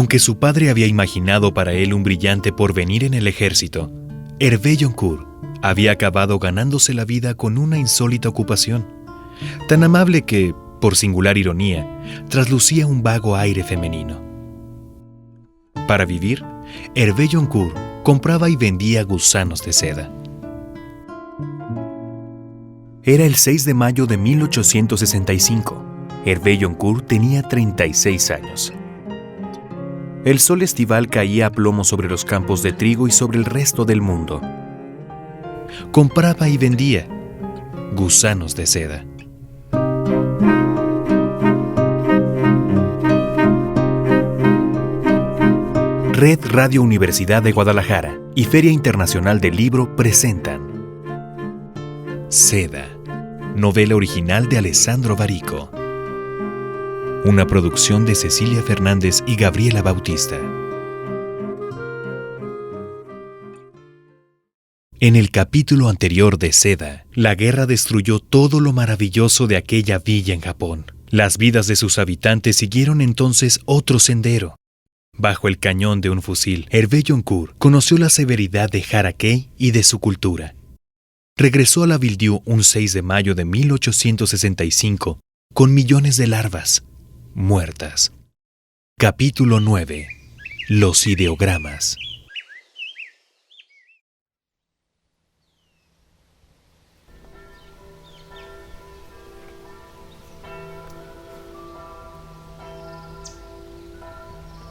Aunque su padre había imaginado para él un brillante porvenir en el ejército, Hervé Joncourt había acabado ganándose la vida con una insólita ocupación, tan amable que, por singular ironía, traslucía un vago aire femenino. Para vivir, Hervé Joncourt compraba y vendía gusanos de seda. Era el 6 de mayo de 1865. Hervé Joncourt tenía 36 años. El sol estival caía a plomo sobre los campos de trigo y sobre el resto del mundo. Compraba y vendía gusanos de seda. Red Radio Universidad de Guadalajara y Feria Internacional del Libro presentan Seda, novela original de Alessandro Barico. Una producción de Cecilia Fernández y Gabriela Bautista. En el capítulo anterior de Seda, la guerra destruyó todo lo maravilloso de aquella villa en Japón. Las vidas de sus habitantes siguieron entonces otro sendero. Bajo el cañón de un fusil, Hervé Joncourt conoció la severidad de Harakei y de su cultura. Regresó a la Ville-Dieu un 6 de mayo de 1865 con millones de larvas muertas. Capítulo 9. Los ideogramas.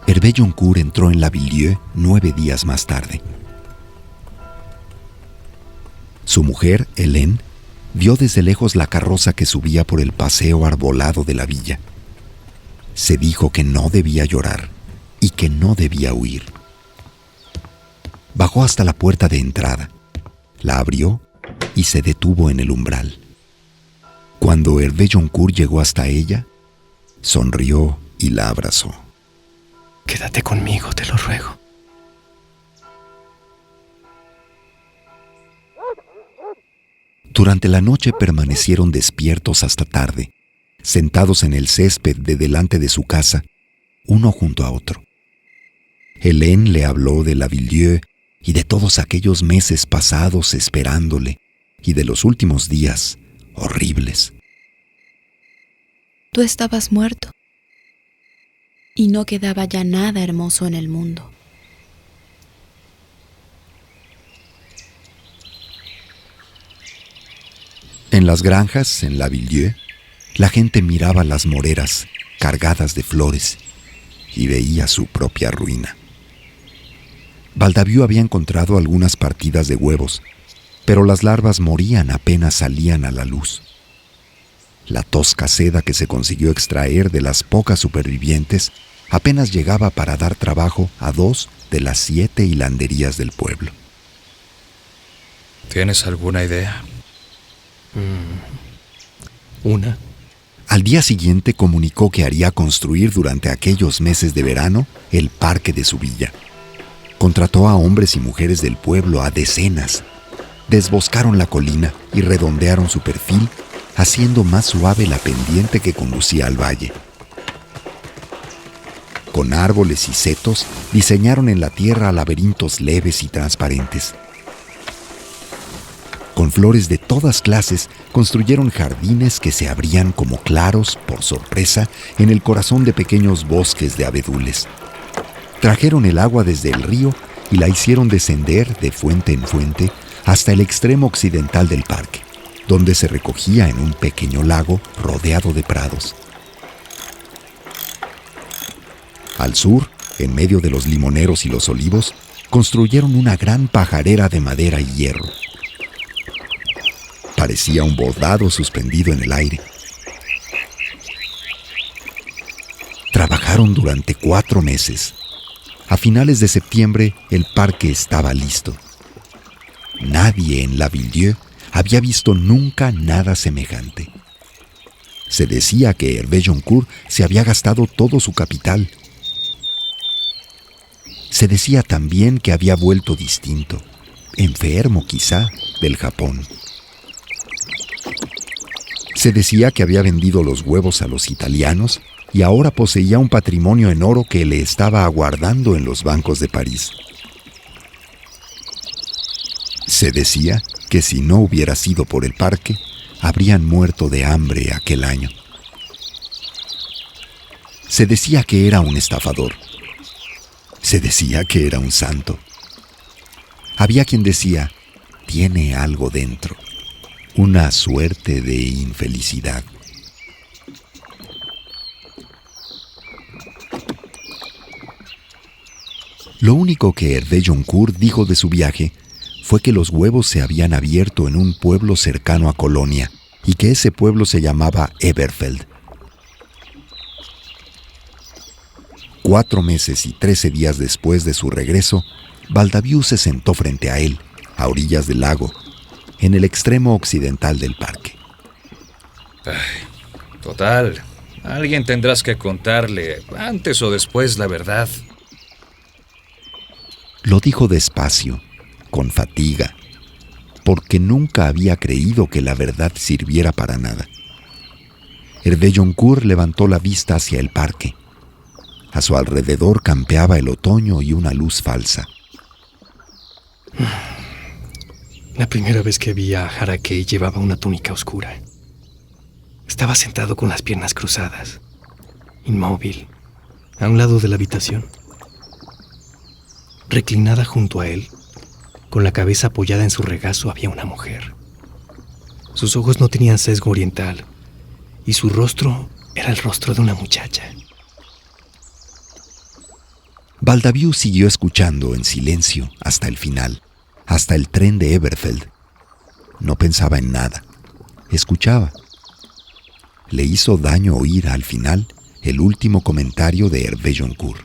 Hervé Joncourt entró en la Ville-Dieu 9 días más tarde. Su mujer, Hélène, vio desde lejos la carroza que subía por el paseo arbolado de la villa. Se dijo que no debía llorar y que no debía huir. Bajó hasta la puerta de entrada, la abrió y se detuvo en el umbral. Cuando Hervé Joncourt llegó hasta ella, sonrió y la abrazó. Quédate conmigo, te lo ruego. Durante la noche permanecieron despiertos hasta tarde, sentados en el césped de delante de su casa, uno junto a otro. Hélène le habló de la Ville-Dieu y de todos aquellos meses pasados esperándole y de los últimos días horribles. Tú estabas muerto y no quedaba ya nada hermoso en el mundo. En las granjas, en la Ville-Dieu, la gente miraba las moreras cargadas de flores y veía su propia ruina. Baldaviu había encontrado algunas partidas de huevos, pero las larvas morían apenas salían a la luz. La tosca seda que se consiguió extraer de las pocas supervivientes apenas llegaba para dar trabajo a 2 de las 7 hilanderías del pueblo. ¿Tienes alguna idea? ¿Una? Al día siguiente comunicó que haría construir durante aquellos meses de verano el parque de su villa. Contrató a hombres y mujeres del pueblo a decenas. Desboscaron la colina y redondearon su perfil, haciendo más suave la pendiente que conducía al valle. Con árboles y setos diseñaron en la tierra laberintos leves y transparentes. Con flores de todas clases construyeron jardines que se abrían como claros, por sorpresa, en el corazón de pequeños bosques de abedules. Trajeron el agua desde el río y la hicieron descender de fuente en fuente hasta el extremo occidental del parque, donde se recogía en un pequeño lago rodeado de prados. Al sur, en medio de los limoneros y los olivos, construyeron una gran pajarera de madera y hierro. Parecía un bordado suspendido en el aire. Trabajaron durante 4 meses. A finales de septiembre, el parque estaba listo. Nadie en la Ville-Dieu había visto nunca nada semejante. Se decía que Hervé Joncourt se había gastado todo su capital. Se decía también que había vuelto distinto, enfermo quizá, del Japón. Se decía que había vendido los huevos a los italianos y ahora poseía un patrimonio en oro que le estaba aguardando en los bancos de París. Se decía que si no hubiera sido por el parque, habrían muerto de hambre aquel año. Se decía que era un estafador. Se decía que era un santo. Había quien decía, tiene algo dentro, una suerte de infelicidad. Lo único que Hervé Joncourt dijo de su viaje fue que los huevos se habían abierto en un pueblo cercano a Colonia y que ese pueblo se llamaba Elberfeld. 4 meses y 13 días después de su regreso, Baldaviu se sentó frente a él, a orillas del lago, en el extremo occidental del parque. Total, a alguien tendrás que contarle, antes o después, la verdad. Lo dijo despacio, con fatiga, porque nunca había creído que la verdad sirviera para nada. Hervé Joncourt levantó la vista hacia el parque. A su alrededor campeaba el otoño y una luz falsa. La primera vez que vi a Harakei llevaba una túnica oscura. Estaba sentado con las piernas cruzadas, inmóvil, a un lado de la habitación. Reclinada junto a él, con la cabeza apoyada en su regazo, había una mujer. Sus ojos no tenían sesgo oriental y su rostro era el rostro de una muchacha. Baldaviu siguió escuchando en silencio hasta el final, hasta el tren de Elberfeld. No pensaba en nada, escuchaba. Le hizo daño oír al final el último comentario de Hervé Joncourt.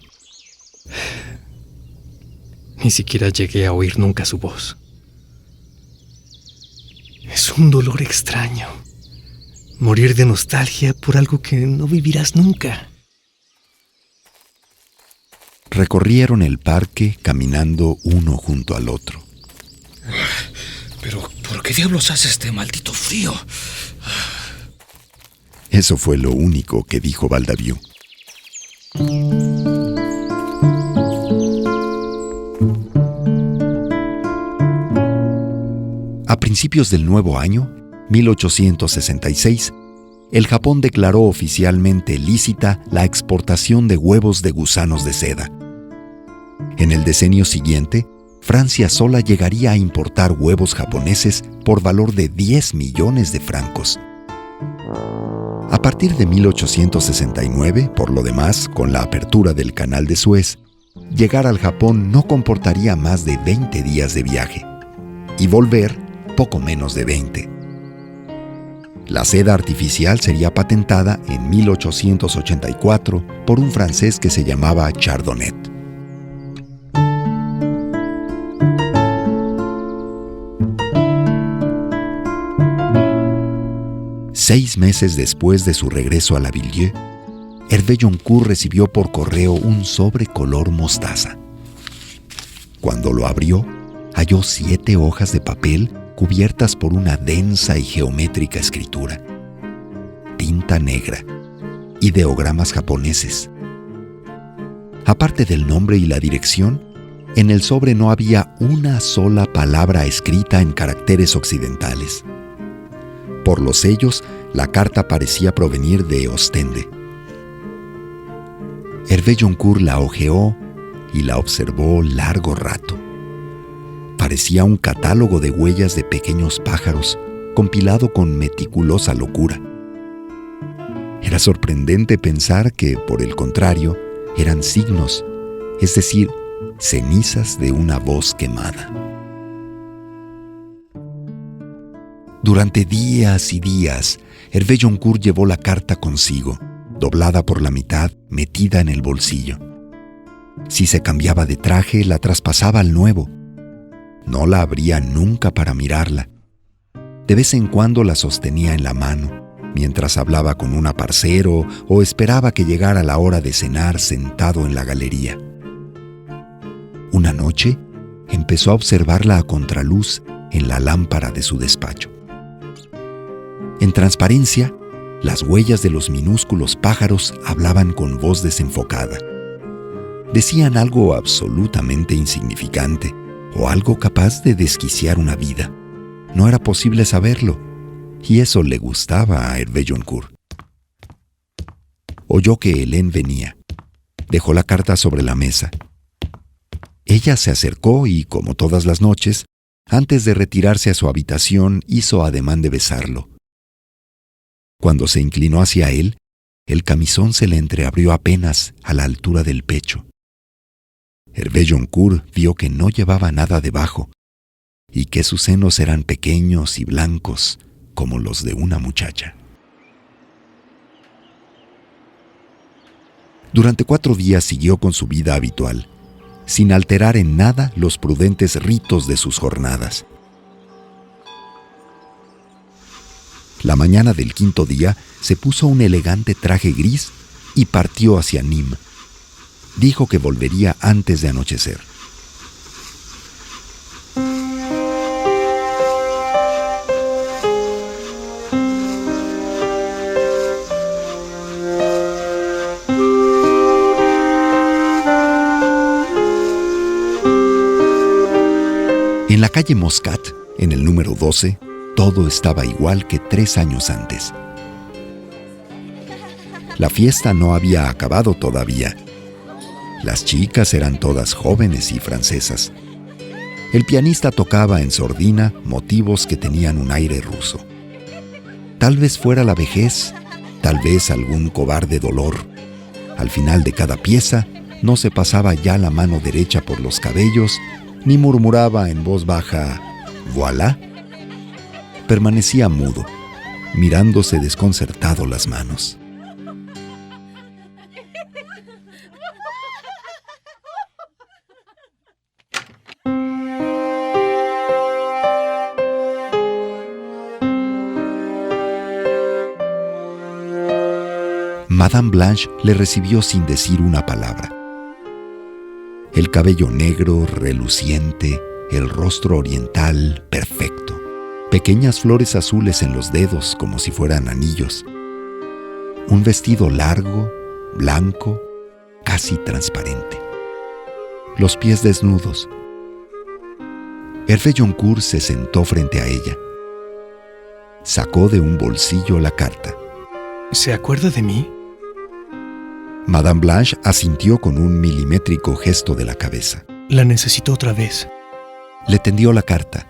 Ni siquiera llegué a oír nunca su voz. Es un dolor extraño, morir de nostalgia por algo que no vivirás nunca. Recorrieron el parque caminando uno junto al otro. Pero, ¿por qué diablos hace este maldito frío? Eso fue lo único que dijo Baldaviu. A principios del nuevo año, 1866, el Japón declaró oficialmente lícita la exportación de huevos de gusanos de seda. En el decenio siguiente, Francia sola llegaría a importar huevos japoneses por valor de 10 millones de francos. A partir de 1869, por lo demás, con la apertura del Canal de Suez, llegar al Japón no comportaría más de 20 días de viaje, y volver poco menos de 20. La seda artificial sería patentada en 1884 por un francés que se llamaba Chardonnay. Seis meses después de su regreso a La Ville, Hervé Joncourt recibió por correo un sobre color mostaza. Cuando lo abrió, halló 7 hojas de papel cubiertas por una densa y geométrica escritura. Tinta negra, ideogramas japoneses. Aparte del nombre y la dirección, en el sobre no había una sola palabra escrita en caracteres occidentales. Por los sellos, la carta parecía provenir de Ostende. Hervé Joncourt la hojeó y la observó largo rato. Parecía un catálogo de huellas de pequeños pájaros, compilado con meticulosa locura. Era sorprendente pensar que, por el contrario, eran signos, es decir, cenizas de una voz quemada. Durante días y días, Hervé Joncourt llevó la carta consigo, doblada por la mitad, metida en el bolsillo. Si se cambiaba de traje, la traspasaba al nuevo. No la abría nunca para mirarla. De vez en cuando la sostenía en la mano, mientras hablaba con un aparcero o esperaba que llegara la hora de cenar sentado en la galería. Una noche, empezó a observarla a contraluz en la lámpara de su despacho. En transparencia, Las huellas de los minúsculos pájaros hablaban con voz desenfocada. Decían algo absolutamente insignificante o algo capaz de desquiciar una vida. No era posible saberlo, y eso le gustaba a Hervé Joncourt. Oyó que Hélène venía. Dejó la carta sobre la mesa. Ella se acercó y, como todas las noches, antes de retirarse a su habitación, hizo ademán de besarlo. Cuando se inclinó hacia él, el camisón se le entreabrió apenas a la altura del pecho. Hervé Joncourt vio que no llevaba nada debajo y que sus senos eran pequeños y blancos como los de una muchacha. Durante 4 días siguió con su vida habitual, sin alterar en nada los prudentes ritos de sus jornadas. La mañana del 5.º día se puso un elegante traje gris y partió hacia Nîmes. Dijo que volvería antes de anochecer. En la calle Moscat, en el número 12, todo estaba igual que 3 años antes. La fiesta no había acabado todavía. Las chicas eran todas jóvenes y francesas. El pianista tocaba en sordina motivos que tenían un aire ruso. Tal vez fuera la vejez, tal vez algún cobarde dolor. Al final de cada pieza no se pasaba ya la mano derecha por los cabellos, ni murmuraba en voz baja, «voilà». Permanecía mudo, mirándose desconcertado las manos. Madame Blanche le recibió sin decir una palabra. El cabello negro, reluciente, el rostro oriental, perfecto. Pequeñas flores azules en los dedos como si fueran anillos. Un vestido largo, blanco, casi transparente. Los pies desnudos. Hervé Joncourt se sentó frente a ella. Sacó de un bolsillo la carta. ¿Se acuerda de mí? Madame Blanche asintió con un milimétrico gesto de la cabeza. La necesito otra vez. Le tendió la carta.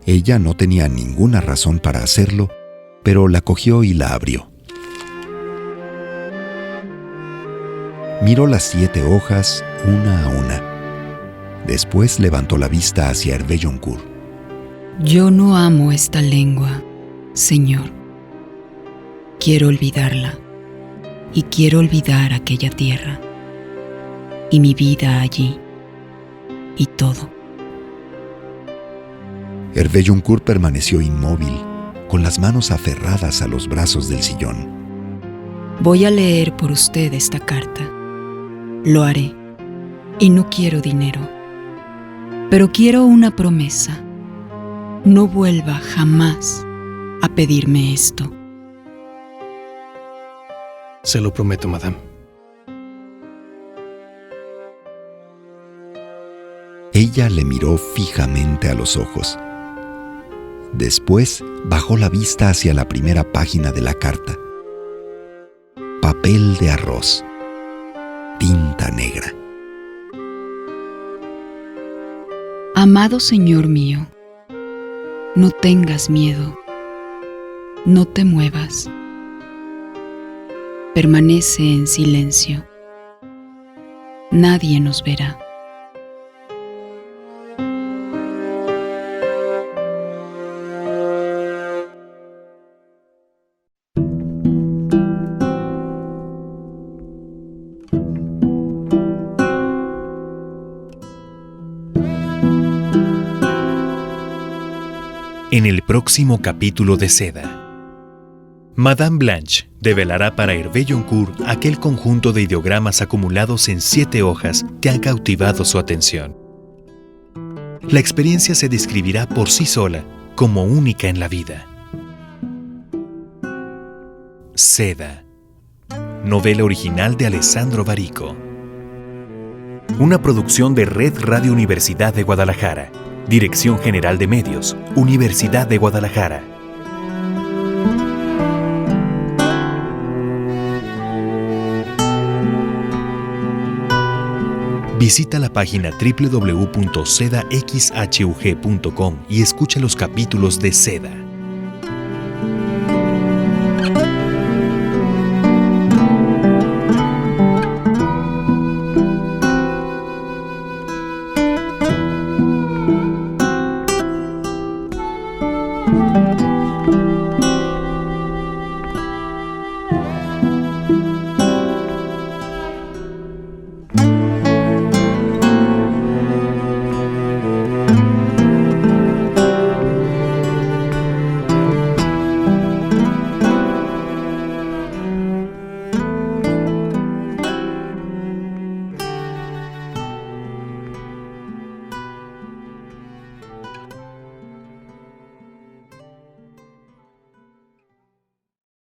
Ella no tenía ninguna razón para hacerlo, pero la cogió y la abrió. Miró las 7 hojas una a una. Después levantó la vista hacia Hervé Joncourt. Yo no amo esta lengua, Señor. Quiero olvidarla. Y quiero olvidar aquella tierra. Y mi vida allí. Y todo. Hervé Joncourt permaneció inmóvil, con las manos aferradas a los brazos del sillón. Voy a leer por usted esta carta. Lo haré. Y no quiero dinero. Pero quiero una promesa. No vuelva jamás a pedirme esto. Se lo prometo, madame. Ella le miró fijamente a los ojos. Después bajó la vista hacia la primera página de la carta. Papel de arroz. Tinta negra. Amado Señor mío, no tengas miedo. No te muevas. Permanece en silencio. Nadie nos verá. En el próximo capítulo de Seda, Madame Blanche develará para Hervé Joncourt aquel conjunto de ideogramas acumulados en 7 hojas que han cautivado su atención. La experiencia se describirá por sí sola como única en la vida. Seda. Novela original de Alessandro Barico. Una producción de Red Radio Universidad de Guadalajara. Dirección General de Medios, Universidad de Guadalajara. Visita la página www.sedaxhug.com y escucha los capítulos de Seda.